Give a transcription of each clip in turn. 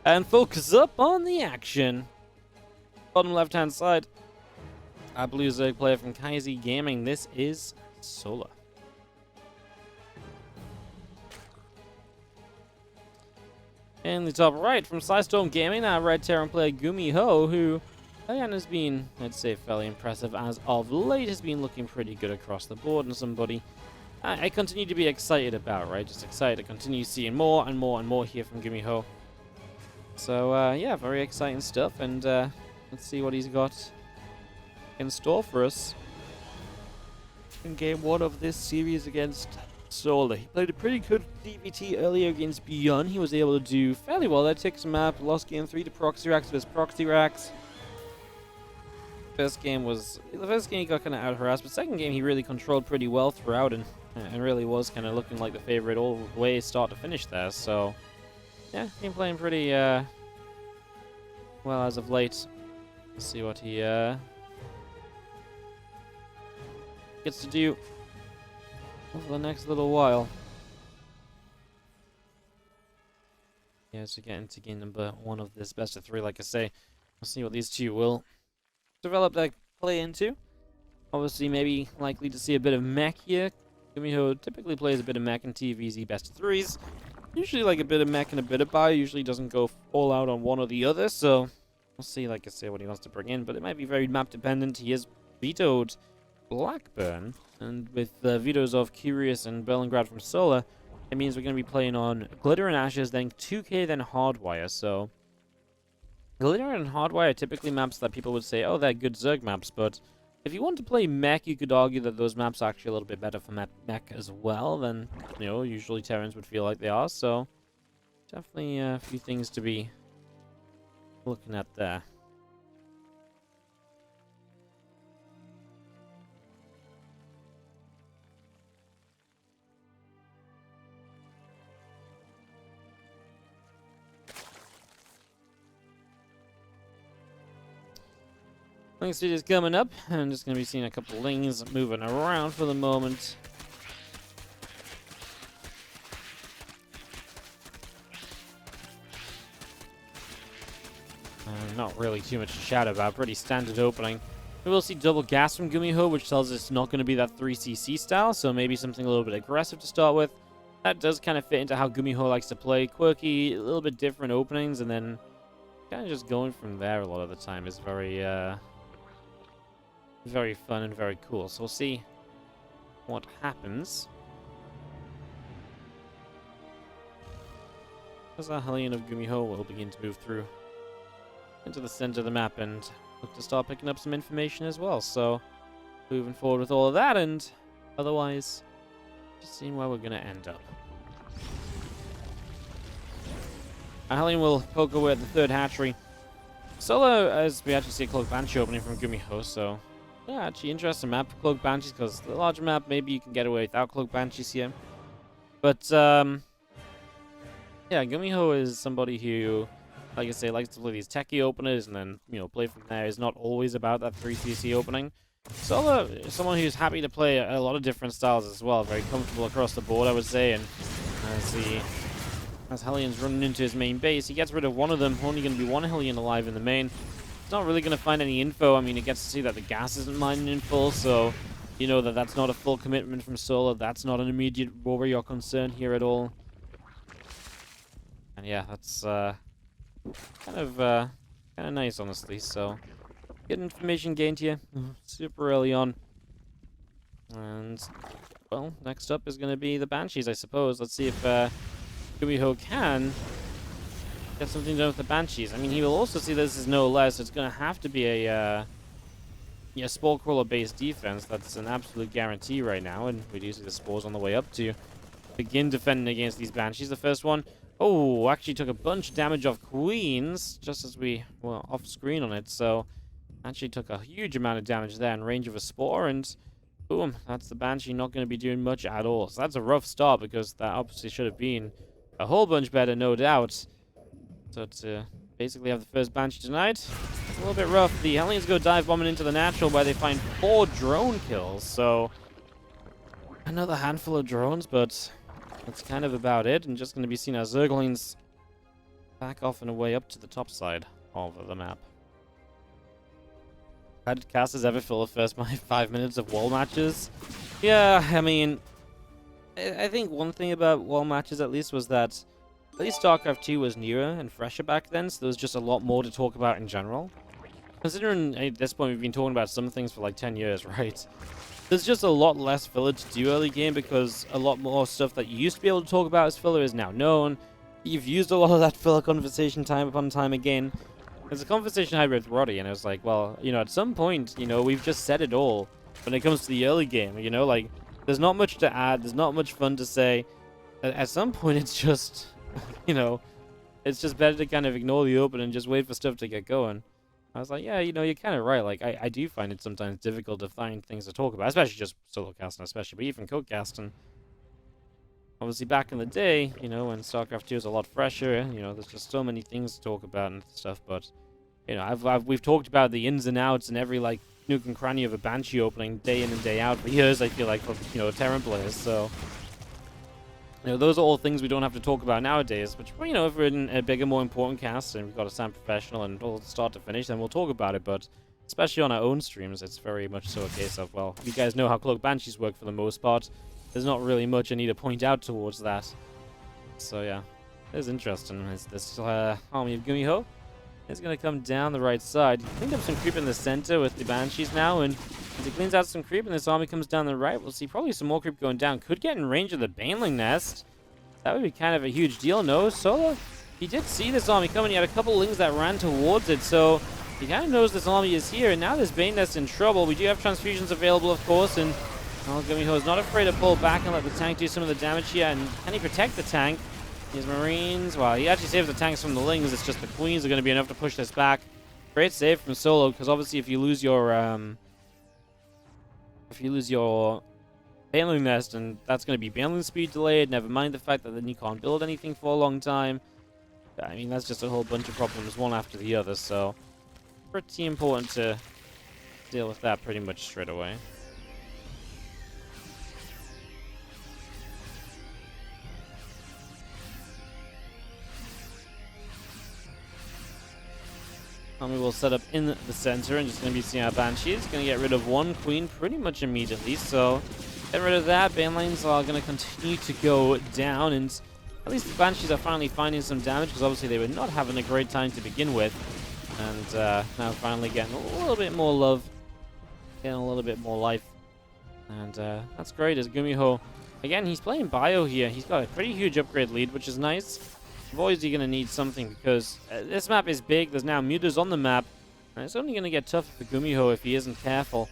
And focus up on the action. Bottom left-hand side. Our blue Zerg player from Kaizi Gaming. This is Solar. In the top right from Storm Gaming, our Red Terran player GuMiho, who again has been, I'd say, fairly impressive as of late, has been looking pretty good across the board, and somebody I continue to be excited about, right? Just excited to continue seeing more and more and more here from GuMiho. So, yeah, very exciting stuff, and let's see what he's got in store for us in game 1 of this series against Solar. He played a pretty good ZvT earlier against Beyond. He was able to do fairly well there. Took some map, lost game 3 to Proxy Racks with his Proxy Racks. The first game he got kind of out harassed, but second game he really controlled pretty well throughout and really was kind of looking like the favorite all the way start to finish there. So, yeah, been playing pretty well as of late. Let's see what he gets to do over the next little while. Yeah, so getting into game number 1 of this best of 3, like I say. We'll see what these two will develop their play into. Obviously, maybe likely to see a bit of mech here. GuMiho typically plays a bit of mech in TVZ best of 3s. Usually like a bit of mech and a bit of bio. Usually doesn't go all out on one or the other, so we'll see, like I say, what he wants to bring in. But it might be very map dependent. He has vetoed Blackburn, and with vetoes of Curious and Berlingrad from Solar, it means we're going to be playing on Glitter and Ashes, then 2K, then Hardwire. So Glitter and Hardwire are typically maps that people would say, oh, they're good Zerg maps, but if you want to play mech, you could argue that those maps are actually a little bit better for mech as well than, you know, usually Terrans would feel like they are. So definitely a few things to be looking at there. Ling City is coming up. I'm just going to be seeing a couple Lings moving around for the moment. Not really too much to shout about. Pretty standard opening. We will see double gas from GuMiho, which tells us it's not going to be that 3cc style, so maybe something a little bit aggressive to start with. That does kind of fit into how GuMiho likes to play. Quirky, a little bit different openings, and then kind of just going from there a lot of the time is very fun and very cool. So we'll see what happens. As our Hellion of GuMiho will begin to move through into the center of the map and look to start picking up some information as well. So moving forward with all of that, and otherwise just seeing where we're going to end up. Our Hellion will poke away at the third hatchery. Solo, as we actually see a Cloak Banshee opening from GuMiho, so yeah, actually interesting map for Cloak Banshees, because the larger map, maybe you can get away without Cloak Banshees here. But, yeah, GuMiho is somebody who, like I say, likes to play these techie openers and then, you know, play from there. Is not always about that 3cc opening. Solo is someone who's happy to play a lot of different styles as well. Very comfortable across the board, I would say. And as Hellion's running into his main base, he gets rid of one of them. Only going to be one Hellion alive in the main. It's not really going to find any info. I mean, it gets to see that the gas isn't mining in full, so you know that that's not a full commitment from Solar. That's not an immediate worry or concern here at all. And yeah, that's kind of nice, honestly. So good information gained here, super early on. And well, next up is going to be the Banshees, I suppose. Let's see if GuMiho can get something done with the Banshees. I mean, he will also see this as no less. It's going to have to be a Spore Crawler-based defense. That's an absolute guarantee right now. And we do see the Spores on the way up to begin defending against these Banshees. The first one, oh, actually took a bunch of damage off Queens just as we were off screen on it. So actually took a huge amount of damage there in range of a Spore. And boom, that's the Banshee not going to be doing much at all. So that's a rough start, because that obviously should have been a whole bunch better, no doubt. So to basically have the first Banshee tonight, it's a little bit rough. The Hellions go dive bombing into the natural where they find 4 drone kills. So another handful of drones, but that's kind of about it. And just going to be seeing our Zerglings back off and away up to the top side of the map. How did casters ever feel the first 5 minutes of wall matches? Yeah, I mean, I think one thing about wall matches at least was that at least StarCraft 2 was newer and fresher back then, so there was just a lot more to talk about in general. Considering at this point we've been talking about some things for like 10 years, right? There's just a lot less filler to do early game because a lot more stuff that you used to be able to talk about as filler is now known. You've used a lot of that filler conversation time upon time again. There's a conversation I had with Roddy, and I was like, well, you know, at some point, you know, we've just said it all when it comes to the early game, you know? Like, there's not much to add, there's not much fun to say. At some point, it's just, you know, it's just better to kind of ignore the open and just wait for stuff to get going. I was like, yeah, you know, you're kind of right. Like, I do find it sometimes difficult to find things to talk about, especially just solo casting, especially, but even co-casting. Obviously, back in the day, you know, when StarCraft 2 was a lot fresher, you know, there's just so many things to talk about and stuff, but, you know, we've talked about the ins and outs and every, like, nook and cranny of a Banshee opening day in and day out for years, I feel like, for, you know, Terran players, so... You know, those are all things we don't have to talk about nowadays, which, you know, if we're in a bigger, more important cast and we've got to sound professional and all start to finish, then we'll talk about it, but especially on our own streams, it's very much so a case of, well, you guys know how Cloak Banshees work for the most part. There's not really much I need to point out towards that. So, yeah, it's interesting. This army of GuMiho is going to come down the right side. Cleaned up some creep in the center with the Banshees now, and as he cleans out some creep and this army comes down the right, we'll see probably some more creep going down. Could get in range of the Baneling Nest. That would be kind of a huge deal. No, Solo, he did see this army coming. He had a couple of lings that ran towards it, so he kind of knows this army is here, and now this Bane Nest in trouble. We do have transfusions available, of course, and well, GuMiho is not afraid to pull back and let the tank do some of the damage here. And can he protect the tank? His Marines, well, he actually saves the tanks from the Lings. It's just the Queens are going to be enough to push this back. Great save from Solo, because obviously if you lose your Baneling Nest, and that's going to be Baneling speed delayed, never mind the fact that then you can't build anything for a long time. I mean, that's just a whole bunch of problems, one after the other, so pretty important to deal with that pretty much straight away. And we will set up in the center and just going to be seeing our Banshees. Going to get rid of one Queen pretty much immediately. So, get rid of that. Banelings are going to continue to go down. And at least the Banshees are finally finding some damage, because obviously they were not having a great time to begin with. And now finally getting a little bit more love. Getting a little bit more life. And that's great as GuMiho. Again, he's playing Bio here. He's got a pretty huge upgrade lead, which is nice. Obviously going to need something, because this map is big. There's now mutas on the map, and it's only going to get tougher for GuMiho if he isn't careful.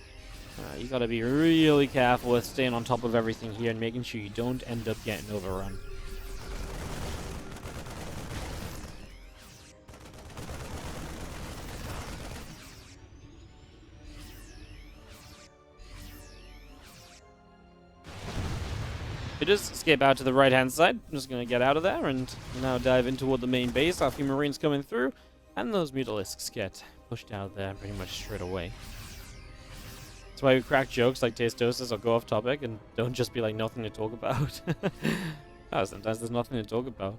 You got to be really careful with staying on top of everything here and making sure you don't end up getting overrun. He does escape out to the right-hand side. I'm just going to get out of there and now dive in toward the main base. Our few Marines coming through, and those Mutalisks get pushed out there pretty much straight away. That's why we crack jokes like Tastosis or go off topic and don't just be like nothing to talk about. Oh, sometimes there's nothing to talk about.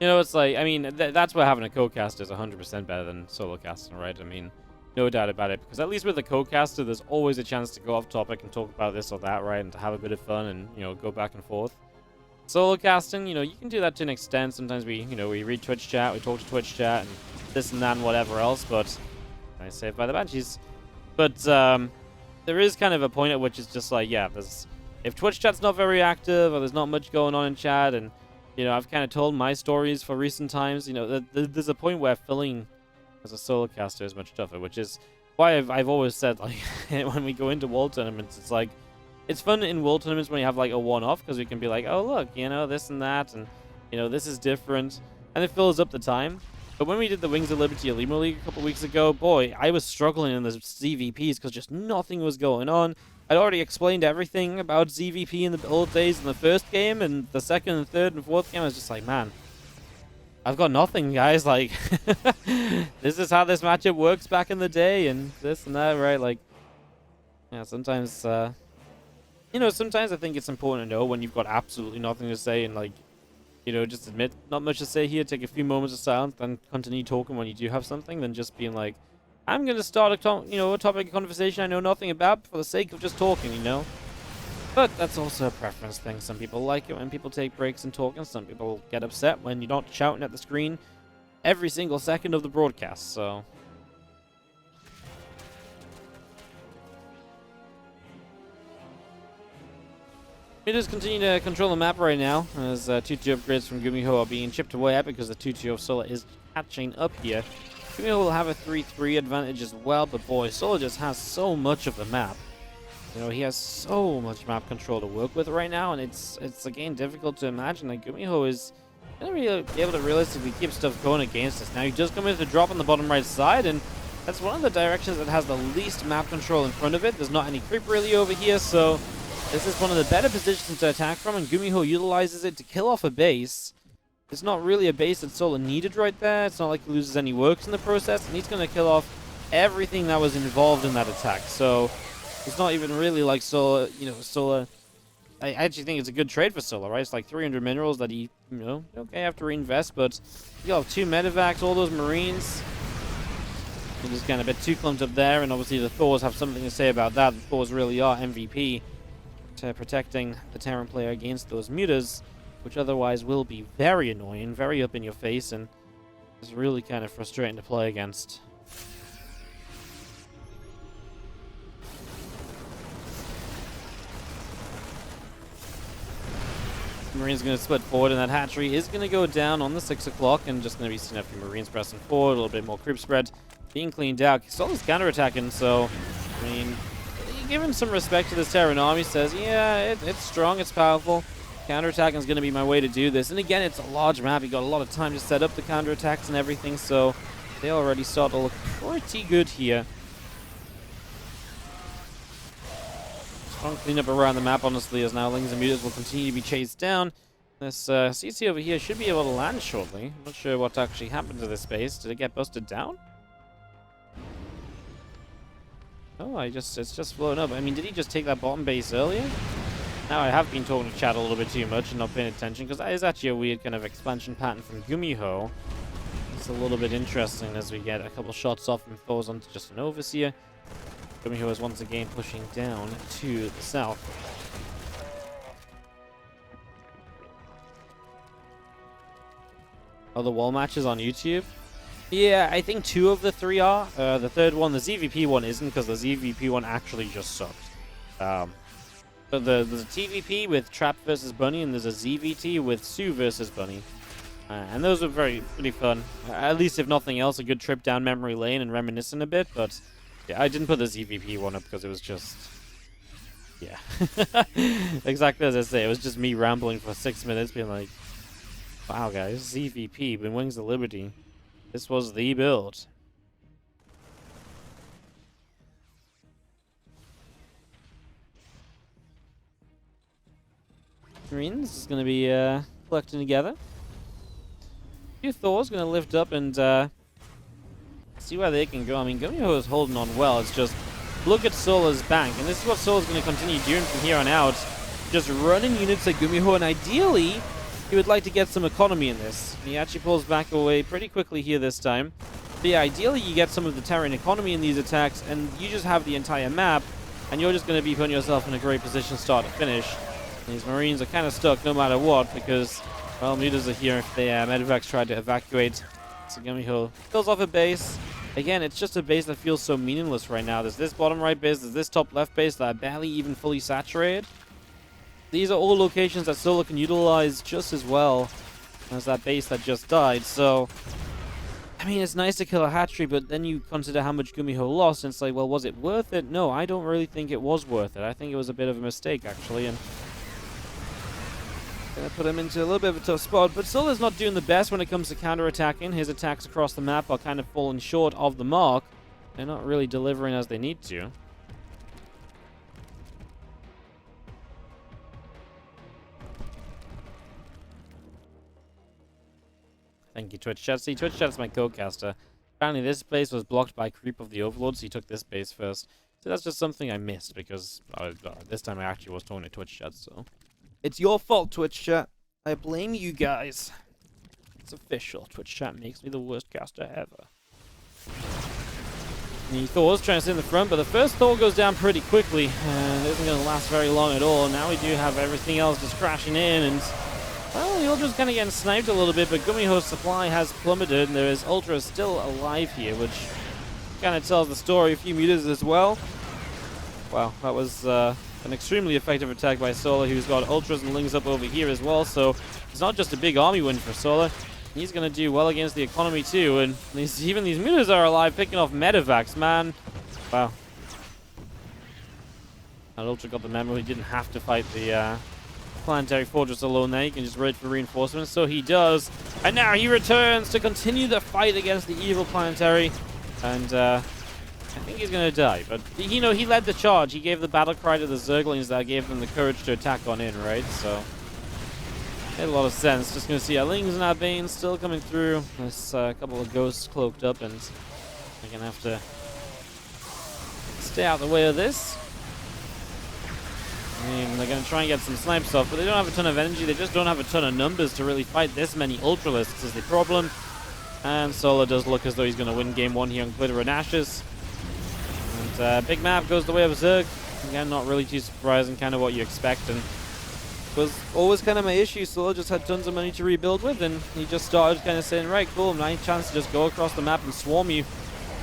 You know, it's like, I mean, that's why having a co-cast is 100% better than solo casting, right? I mean, no doubt about it, because at least with a co-caster, there's always a chance to go off topic and talk about this or that, right? And to have a bit of fun and, you know, go back and forth. Solo casting, you know, you can do that to an extent. Sometimes we read Twitch chat, we talk to Twitch chat, and this and that and whatever else, but I saved by the Banshees. But there is kind of a point at which it's just like, yeah, if Twitch chat's not very active or there's not much going on in chat, and, you know, I've kind of told my stories for recent times, you know, there's a point where filling as a solo caster is much tougher, which is why I've always said, like, when we go into world tournaments, it's like, it's fun in world tournaments when you have like a one-off, because we can be like, oh look, you know, this and that, and, you know, this is different, and it fills up the time. But when we did the Wings of Liberty Elite League a couple weeks ago, boy, I was struggling in the ZvPs because just nothing was going on. I'd already explained everything about ZvP in the old days in the first game, and the second and third and fourth game I was just like, man, I've got nothing, guys. Like, this is how this matchup works back in the day, and this and that, right? Like, yeah, sometimes, you know, sometimes I think it's important to know when you've got absolutely nothing to say, and, like, you know, just admit not much to say here, take a few moments of silence, then continue talking when you do have something, than just being like, I'm gonna start a topic of conversation I know nothing about for the sake of just talking, you know. But that's also a preference thing. Some people like it when people take breaks and talk, and some people get upset when you're not shouting at the screen every single second of the broadcast, so... We just continue to control the map right now, as 2-2 upgrades from GuMiho are being chipped away at because the 2-2 of Solar is catching up here. GuMiho will have a 3-3 advantage as well, but boy, Solar just has so much of the map. You know, he has so much map control to work with right now, and it's again difficult to imagine that GuMiho is going to be able to realistically keep stuff going against us. Now, he does come in with a drop on the bottom right side, and that's one of the directions that has the least map control in front of it. There's not any creep really over here, so... this is one of the better positions to attack from, and GuMiho utilizes it to kill off a base. It's not really a base that Solar needed right there. It's not like he loses any works in the process, and he's going to kill off everything that was involved in that attack. So it's not even really like Solar, you know, Solar... I actually think it's a good trade for Solar, right? It's like 300 minerals that he, you know, okay, have to reinvest, but you have 2 medevacs, all those marines. He just kind of a bit too clumped up there, and obviously the Thors have something to say about that. The Thors really are MVP. Protecting the Terran player against those mutas, which otherwise will be very annoying, very up in your face, and is really kind of frustrating to play against. Marine's going to split forward, and that hatchery is going to go down on the 6 o'clock, and just going to be seeing a few Marines pressing forward, a little bit more creep spread being cleaned out. Solar's counterattacking, so, I mean... giving some respect to this Terran army, says, yeah, it's strong, it's powerful. Counterattacking is going to be my way to do this. And again, it's a large map. You got a lot of time to set up the counterattacks and everything, so they already start to look pretty good here. Strong cleanup around the map, honestly, as now Lings and Mutas will continue to be chased down. This CC over here should be able to land shortly. I'm not sure what actually happened to this base. Did it get busted down? Oh, it's just blown up. I mean, did he just take that bottom base earlier? Now, I have been talking to chat a little bit too much and not paying attention, because that is actually a weird kind of expansion pattern from GuMiho. It's a little bit interesting as we get a couple shots off from Thors onto just an overseer. GuMiho is once again pushing down to the south. Other wall matches on YouTube? Yeah, I think 2 of the 3 are. The third one, the ZvP one, isn't, because the ZvP one actually just sucked. But there's a TVP with Trap versus Bunny, and there's a ZvT with Sue versus Bunny. And those were pretty fun. At least, if nothing else, a good trip down memory lane and reminiscing a bit. But yeah, I didn't put the ZvP one up because it was just... yeah. Exactly as I say, it was just me rambling for 6 minutes, being like, wow, guys, ZvP, been Wings of Liberty. This was the build. Marines is going to be collecting together. Few Thors going to lift up and see where they can go. I mean, GuMiho is holding on well. It's just look at Solar's bank, and this is what Solar's going to continue doing from here on out. Just running units at GuMiho, and ideally, he would like to get some economy in this. He actually pulls back away pretty quickly here this time. But yeah, ideally you get some of the Terran economy in these attacks, and you just have the entire map, and you're just going to be putting yourself in a great position start to finish. And these Marines are kind of stuck no matter what, because, well, mutas are here if they medevacs try to evacuate. So GuMiho kills off a base. Again, it's just a base that feels so meaningless right now. There's this bottom right base, there's this top left base that are barely even fully saturated. These are all locations that Solar can utilize just as well as that base that just died, so... I mean, it's nice to kill a hatchery, but then you consider how much GuMiho lost, and it's like, well, was it worth it? No, I don't really think it was worth it. I think it was a bit of a mistake, actually, and... gonna put him into a little bit of a tough spot, but Solar's not doing the best when it comes to counter-attacking. His attacks across the map are kind of falling short of the mark. They're not really delivering as they need to. Thank you, Twitch chat. See, Twitch chat's my co-caster. Apparently this base was blocked by creep of the Overlord, so he took this base first. So that's just something I missed, because this time I actually was talking to Twitch chat, so... It's your fault, Twitch chat. I blame you guys. It's official. Twitch chat makes me the worst caster ever. The Thor's trying to sit in the front, but the first Thor goes down pretty quickly, and it isn't going to last very long at all. Now we do have everything else just crashing in, and well, the Ultra's kind of getting sniped a little bit, but GuMiho's supply has plummeted, and there is Ultra still alive here, which kind of tells the story. A few meters as well. Wow, that was an extremely effective attack by Solar, who's got Ultras and Lings up over here as well, so it's not just a big army win for Solar. He's going to do well against the economy too, and even these meters are alive, picking off medevacs, man. Wow. And Ultra got the memo, he didn't have to fight the planetary fortress alone there. He can just wait for reinforcements, so he does. And now he returns to continue the fight against the evil planetary. And I think he's going to die, but he led the charge. He gave the battle cry to the Zerglings that gave them the courage to attack on in, right? So made a lot of sense. Just going to see our Lings and our Banes still coming through. There's a couple of ghosts cloaked up, and they're going to have to stay out of the way of this. I mean, they're going to try and get some snipes off, but they don't have a ton of energy. They just don't have a ton of numbers to really fight this many Ultralisks is the problem. And Solar does look as though he's going to win game 1 here on Glitter and Ashes. And big map goes the way of Zerg. Again, not really too surprising, kind of what you expect. And was always kind of my issue. Solar just had tons of money to rebuild with, and he just started kind of saying, right, cool, nice chance to just go across the map and swarm you.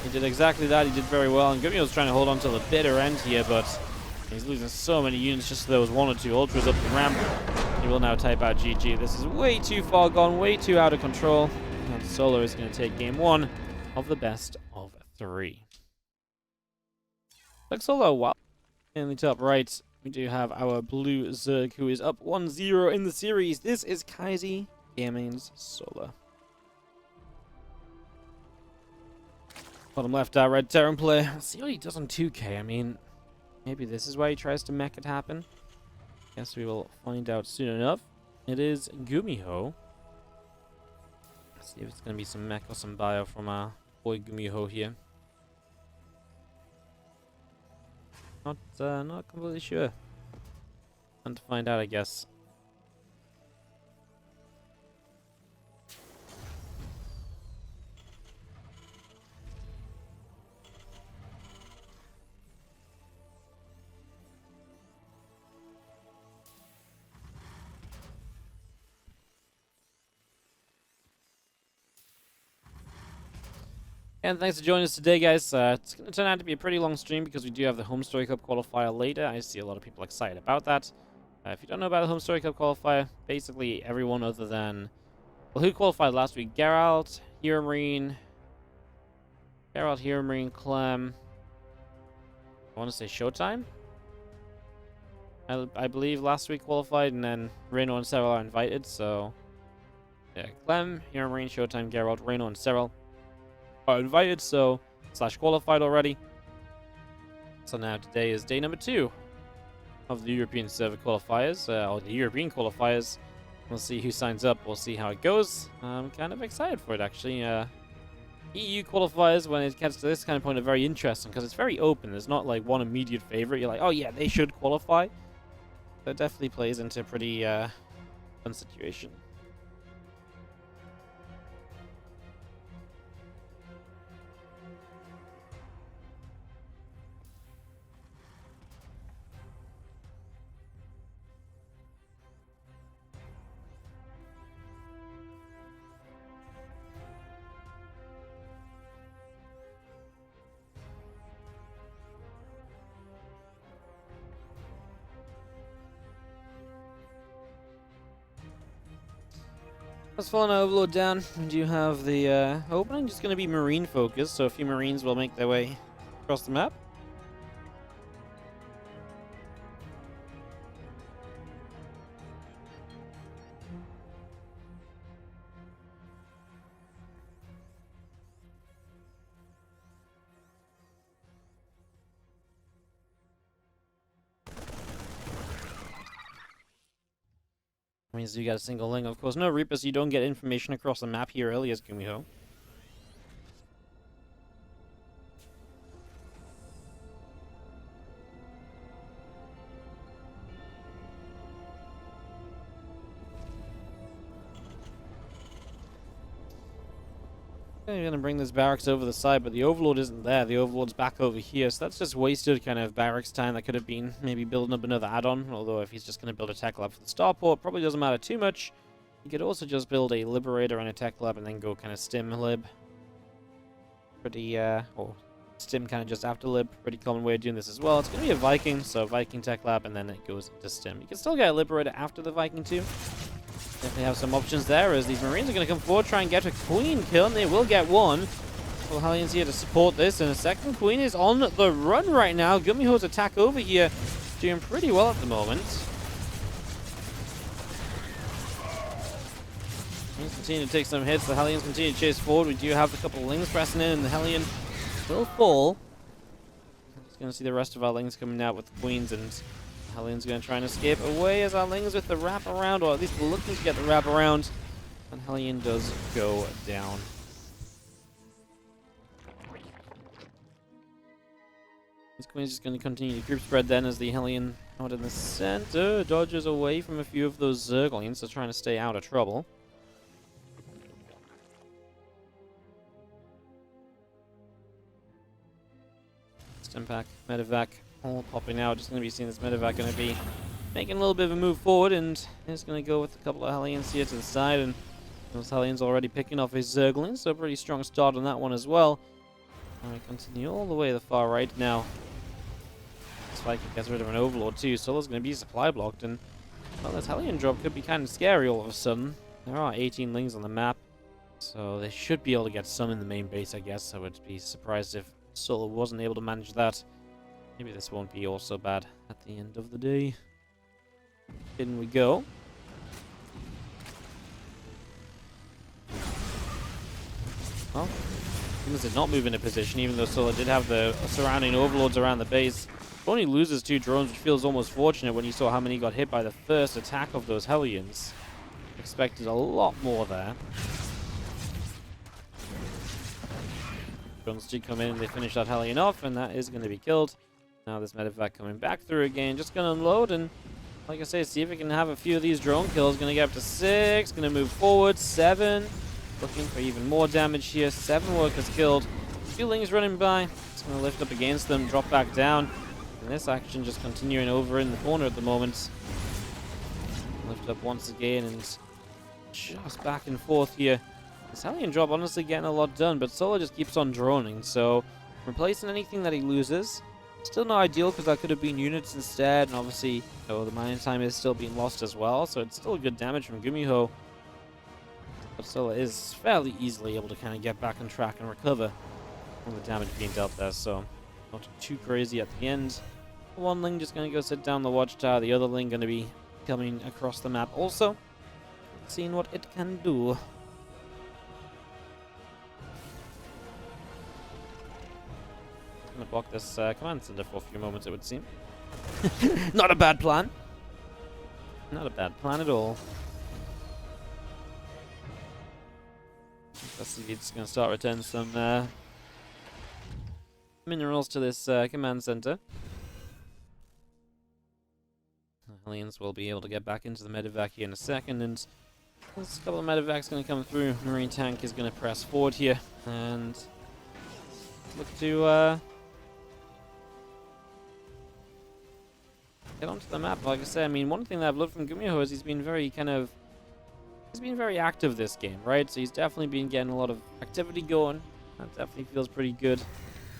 He did exactly that. He did very well, and GuMiho's trying to hold on to the bitter end here, but he's losing so many units just so there was 1 or 2 Ultras up the ramp. He will now type out GG. This is way too far gone, way too out of control, and Solar is going to take game 1 of the best of 3. Looks Solar wow. In the top right, we do have our blue Zerg, who is up 1-0 in the series. This is Kaisi Gaming's Solar. Bottom left, our red Terran player. Let's see what he does on 2K. I mean, maybe this is why he tries to mech it happen. Guess we will find out soon enough. It is GuMiho. Let's see if it's going to be some mech or some bio from our boy GuMiho here. Not completely sure. Time to find out, I guess. And thanks for joining us today, guys. It's going to turn out to be a pretty long stream because we do have the Home Story Cup qualifier later. I see a lot of people excited about that. If you don't know about the Home Story Cup qualifier, basically everyone other than... Well, who qualified last week? Geralt, Hero Marine, Clem... I want to say Showtime? I believe last week qualified, and then Reno and Cyril are invited, so... Yeah, Clem, Hero Marine, Showtime, Geralt, Reno, and Cyril are invited, so / qualified already. So now today is day number 2 of the European server qualifiers, or the European qualifiers. We'll see who signs up. We'll see how it goes. I'm kind of excited for it, actually. EU qualifiers, when it gets to this kind of point, are very interesting because it's very open. There's not like one immediate favorite. You're like, oh yeah, they should qualify. So it definitely plays into a pretty fun situation. Let's follow an overload down. We do have the opening just going to be marine focused, so a few marines will make their way across the map. Means you got a single link. Of course, no Reapers, you don't get information across the map here early as GuMiho. They're going to bring this barracks over the side, but the Overlord isn't there. The Overlord's back over here, so that's just wasted kind of barracks time. That could have been maybe building up another add-on, although if he's just going to build a tech lab for the starport, probably doesn't matter too much. He could also just build a Liberator and a tech lab and then go kind of stim lib. Pretty, or stim kind of just after lib. Pretty common way of doing this as well. It's going to be a Viking, so Viking tech lab, and then it goes into stim. You can still get a Liberator after the Viking too. Definitely have some options there, as these Marines are going to come forward, try and get a Queen kill, and they will get one. Well, Hellions here to support this, and a second Queen is on the run right now. GuMiho's attack over here doing pretty well at the moment. Marines continue to take some hits. The Hellions continue to chase forward. We do have a couple of Lings pressing in, and the Hellion will fall. Just going to see the rest of our Lings coming out with the Queens, and Hellion's going to try and escape away as our Lings with the wrap around, or at least looking to get the wrap around. And Hellion does go down. This Queen's just going to continue to group spread then, as the Hellion out in the center dodges away from a few of those Zerglings, so trying to stay out of trouble. Stimpack, Medevac, all popping out. Just going to be seeing this Medevac going to be making a little bit of a move forward, and he's going to go with a couple of Hellions here to the side, and those Hellions already picking off his Zerglings, so a pretty strong start on that one as well. And we continue all the way to the far right now. This Viking gets rid of an Overlord too, Solo's going to be supply blocked, and well, this Hellion drop could be kind of scary all of a sudden. There are 18 Lings on the map, so they should be able to get some in the main base, I guess. I would be surprised if Solo wasn't able to manage that. Maybe this won't be all so bad at the end of the day. In we go. Well, Humans did not move into position, even though Solo did have the surrounding Overlords around the base. Only loses 2 drones, which feels almost fortunate when you saw how many got hit by the first attack of those Hellions. Expected a lot more there. Drones did come in and they finish that Hellion off, and that is going to be killed. Now this Medevac coming back through again, just going to unload, and like I say, see if we can have a few of these drone kills. Going to get up to 6, going to move forward, 7. Looking for even more damage here. 7 workers killed. Few Lings running by. It's going to lift up against them, drop back down. And this action just continuing over in the corner at the moment. Lift up once again and just back and forth here. This Hellion drop honestly getting a lot done, but Solo just keeps on droning. So replacing anything that he loses. Still not ideal because that could have been units instead. And obviously, the mining time is still being lost as well. So it's still good damage from GuMiho. But Solo is fairly easily able to kind of get back on track and recover from the damage being dealt there, so not too crazy at the end. One Ling just going to go sit down the watchtower, the other Ling going to be coming across the map also, seeing what it can do. I'm going to block this command center for a few moments, it would seem. Not a bad plan. Not a bad plan at all. Let's see if it's going to start returning some minerals to this command center. The Hellions will be able to get back into the medevac here in a second, and there's a couple of medevacs going to come through. Marine tank is going to press forward here and look to get onto the map. Like I said, I mean, one thing that I've loved from GuMiho is he's been very active this game, right? So he's definitely been getting a lot of activity going. That definitely feels pretty good.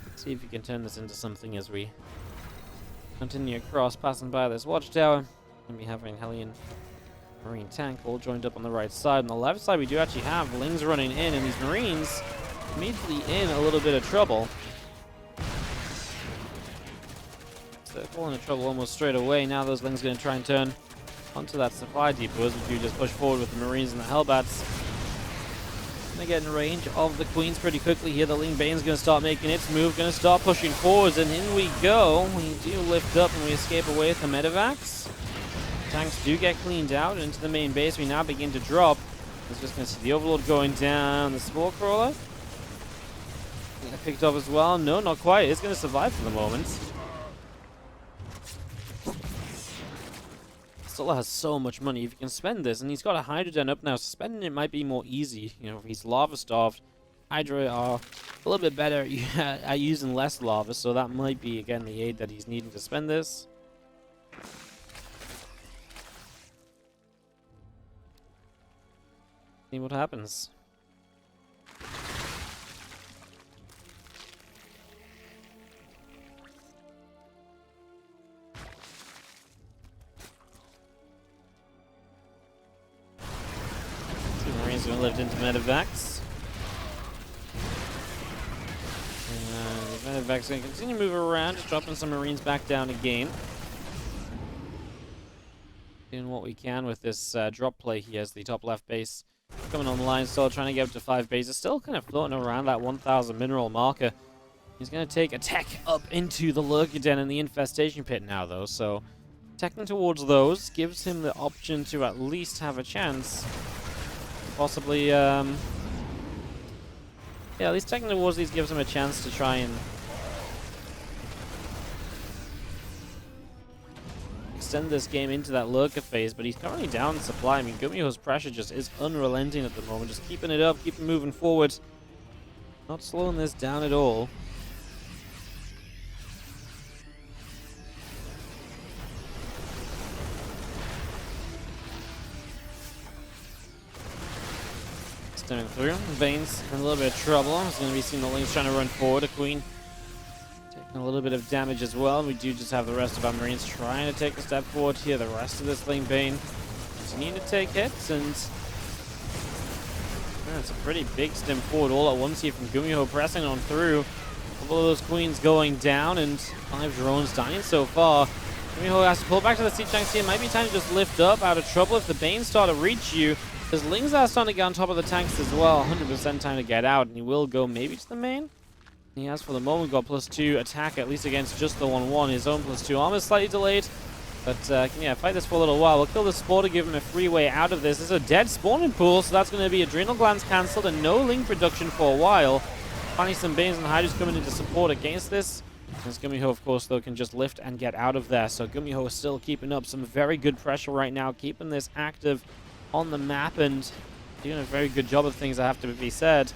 Let's see if we can turn this into something as we continue across, passing by this watchtower. And we have a Hellion Marine tank all joined up on the right side. On the left side, we do actually have Lings running in, and these Marines immediately in a little bit of trouble. So they're falling into trouble almost straight away. Now those Lings are going to try and turn onto that supply depot as we do just push forward with the Marines and the Hellbats. Gonna get in range of the Queens pretty quickly here. The Ling Bane's gonna start making its move, gonna start pushing forwards, and in we go. We do lift up and we escape away with the medevacs. Tanks do get cleaned out into the main base. We now begin to drop. We're just gonna see the Overlord going down. The Spore Crawler get picked up as well. No, not quite. It's gonna survive for the moment. Solo has so much money. If he can spend this, and he's got a Hydrogen up now, so spending it might be more easy. You know, if he's lava starved Hydra are a little bit better at using less lava, so that might be, again, the aid that he's needing to spend this. See what happens. Marines going to lift into medevacs. The medevac's going to continue to move around, just dropping some Marines back down again. Doing what we can with this drop play here as the top left base coming online, still trying to get up to 5 bases, still kind of floating around that 1,000 mineral marker. He's going to take a tech up into the lurker den and the infestation pit now, though, so teching towards those gives him the option to at least have a chance. Possibly, yeah, at least teching towards these gives him a chance to try and extend this game into that lurker phase, but he's currently down in supply. I mean, GuMiho's pressure just is unrelenting at the moment, just keeping it up, keeping moving forward. Not slowing this down at all. Stemming through. Veins in a little bit of trouble. He's going to be seeing the Lynx trying to run forward. A Queen taking a little bit of damage as well. We do just have the rest of our Marines trying to take a step forward here. The rest of this lane Bane continue to take hits, and it's a pretty big stem forward all at once here from GuMiho, pressing on through. A couple of those Queens going down, and 5 drones dying so far. GuMiho has to pull back to the siege tanks here. Might be time to just lift up out of trouble if the Banes start to reach you. Because Lings are starting to get on top of the tanks as well. 100% time to get out, and he will go maybe to the main. He has for the moment got +2 attack, at least against just the 1-1. His own +2 armor is slightly delayed. But yeah, fight this for a little while. We'll kill the Spore to give him a free way out of this. There's a dead spawning pool, so that's going to be Adrenal Glands cancelled and no Ling production for a while. Finally, some Banes and Hydras coming into support against this. As GuMiho, of course, though, can just lift and get out of there. So GuMiho is still keeping up some very good pressure right now, keeping this active on the map and doing a very good job of things, that have to be said.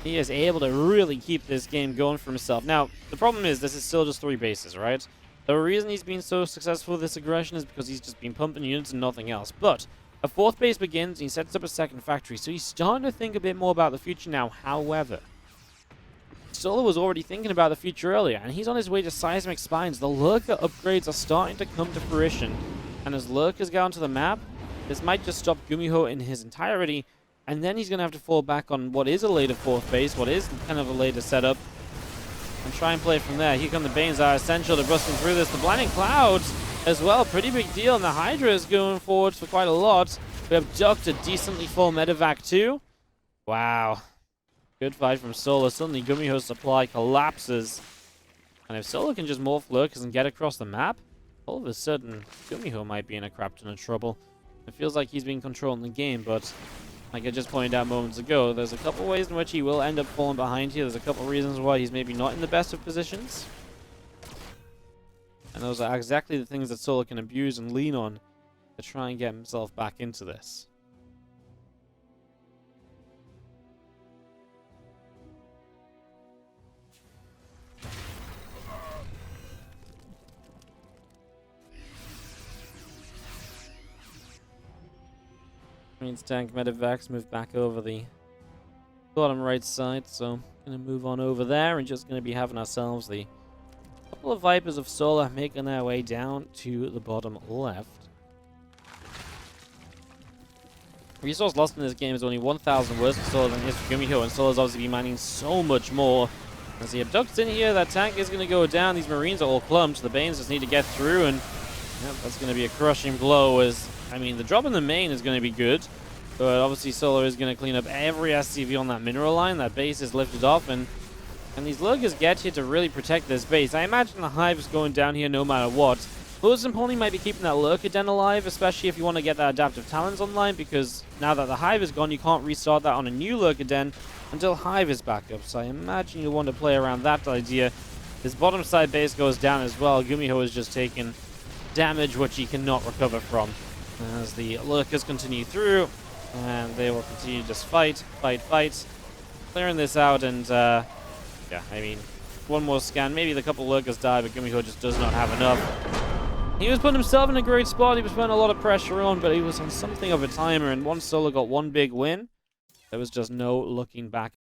He is able to really keep this game going for himself. Now, the problem is this is still just 3 bases, right? The reason he's been so successful with this aggression is because he's just been pumping units and nothing else. But a 4th base begins and he sets up a 2nd factory, so he's starting to think a bit more about the future now. However, Solo was already thinking about the future earlier, and he's on his way to seismic spines. The lurker upgrades are starting to come to fruition, and as lurkers get onto the map, this might just stop GuMiho in his entirety, and then he's going to have to fall back on what is a later 4th base, what is kind of a later setup, and try and play from there. Here come the Banes, are essential to busting through this. The Blinding Clouds as well, pretty big deal, and the Hydra is going forward for quite a lot. We have ducked a decently full medevac too. Wow. Good fight from Solo. Suddenly GuMiho's supply collapses. And if Solo can just morph lurkers and get across the map, all of a sudden GuMiho might be in a crap ton of trouble. It feels like he's been controlling the game, but like I just pointed out moments ago, there's a couple ways in which he will end up falling behind here. There's a couple reasons why he's maybe not in the best of positions. And those are exactly the things that Solo can abuse and lean on to try and get himself back into this. Marines tank medevacs move back over the bottom right side, so gonna move on over there and just gonna be having ourselves the couple of Vipers of Solar making their way down to the bottom left. Resource lost in this game is only 1,000 worse for Solar than it is for GuMiho, and Solar's obviously been mining so much more. As he abducts in here, that tank is gonna go down. These Marines are all clumped. The Banes just need to get through, and yep, that's gonna be a crushing blow. As I mean, the drop in the main is going to be good, but obviously Solo is going to clean up every SCV on that mineral line. That base is lifted off, and these lurkers get here to really protect this base. I imagine the Hive is going down here no matter what. Most importantly, might be keeping that lurker den alive, especially if you want to get that adaptive talons online, because now that the Hive is gone, you can't restart that on a new lurker den until Hive is back up. So I imagine you want to play around that idea. This bottom side base goes down as well. GuMiho is just taking damage which he cannot recover from. As the lurkers continue through, and they will continue to just fight. clearing this out, and yeah, I mean, one more scan. Maybe the couple lurkers die, but GuMiho just does not have enough. He was putting himself in a great spot. He was putting a lot of pressure on, but he was on something of a timer, and once Solo got one big win, there was just no looking back